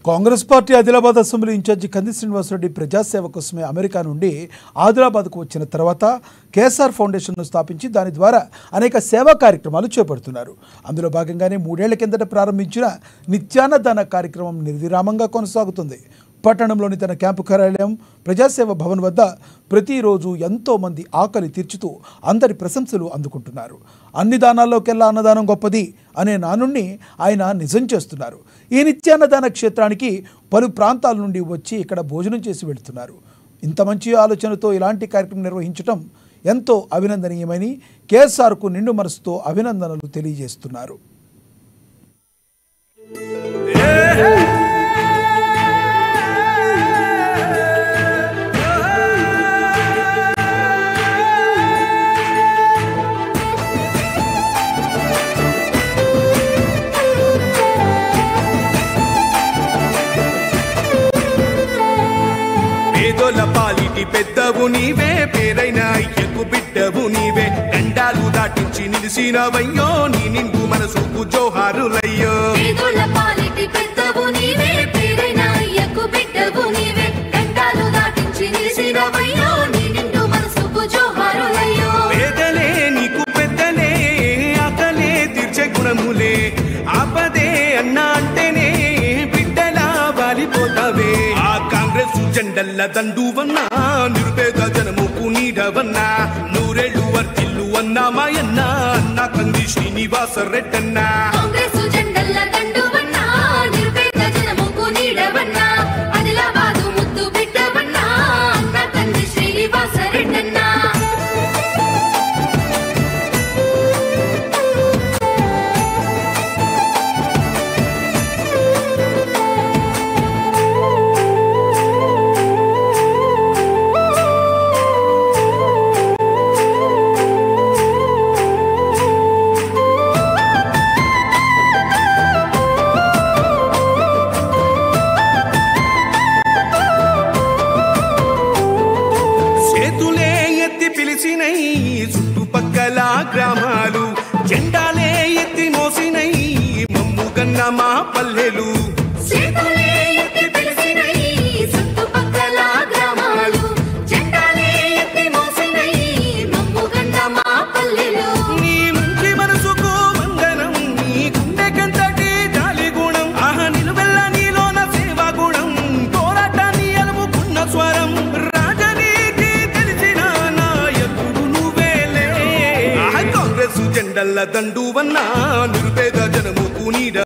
Congress party Adilabad assembly incharge Kandi Srinivasareddy ప్రజాసేవ కోసమే America నుండి ఆదిలాబాద్కు వచ్చిన తర్వాత కేఎస్ఆర్ ఫౌండేషన్ను స్థాపించి దాని ద్వారా అనేక సేవా కార్యక్రమాలు చేపడుతున్నారు. అందులో భాగంగానే 3 ఏళ్ల కిందట ప్రారంభించిన నిత్యాన్నదాన కార్యక్రమం నిర్విరామంగా కొనసాగుతుంది. పట్టణంలోని తన క్యాంపు కార్యాలయం ప్రజాసేవ భవన్ వద్ద ప్రతిరోజు ఎంతో మంది ఆకలి తీర్చుతూ అందరి ప్రశంసలు అందుకుంటున్నారు. అన్ని దానాల్లోకెల్లా అన్నదానం గొప్పది అనే నానుణ్ణి ఆయన నిజం చేస్తున్నారు. ఈ నిత్యాన్నదాన క్షేత్రానికి పలు ప్రాంతాల నుండి వచ్చి ఇక్కడ భోజనం చేసి వెళుతున్నారు. ఇంత మంచి ఆలోచనతో ఇలాంటి కార్యక్రమం నిర్వహించడం ఎంతో అభినందనీయమని కేఎస్ఆర్కు నిండు మనసుతో అభినందనలు తెలియజేస్తున్నారు. పాలిటి పెద్దవు నీవే, పేరైన అయ్యకు బిడ్డవు నీవే, గండాలు దాటించి నిలిసినవయ్యో, నీ నిండు మనసుకు జోహారులయ్యో. పాలిటి పెద్దవు నీవే, పేరైన అయ్యకు బిడ్డవు నీవే, గండాలు దాటించి నిలిసినవయ్యో, నీ నిండు మనసుకు జోహారులయ్యో. పేదలే నీకు పెద్దలే, ఆకలే తీర్చే గుణములే, ఆపదే అన్నా అంటేనే బిడ్డలా వాలిపోతావే. ఆ కాంగ్రెస్ జెండల్ల దండువన్నా, నిరుపేద జనముకు నీడవన్నా, నూరేళ్లు వర్తిల్లు అన్నా మాయన్నా, అన్న కంది శ్రీనివాస రెడ్డన్నా. కాంగ్రెస్ జెండల్ల దండువన్నా, నిరుపేద జనముకు నీడవన్నా, ఆదిలాబాదు ముద్దు బిడ్డవన్నా, అన్న కంది శ్రీనివాస రెడ్డన్నా. చుట్టుపక్కల గ్రామాలు జెండాలే ఎత్తి మోసినై, మమ్ముగన్న మా పల్లెలు నీ మంచి మనసుకు వందనం, నీ గుండెకంతటి జాలి గుణం, ఆహా నిలువెల్ల నీలోన సేవా గుణం, పోరాటాన్ని అలుముకున్న స్వరం, రాజనీతి తెలిసిన నాయకుడు నువ్వేలే. కాంగ్రెస్ జెండల్ల దండువన్నా, నిరుపేద జనముకు నీడ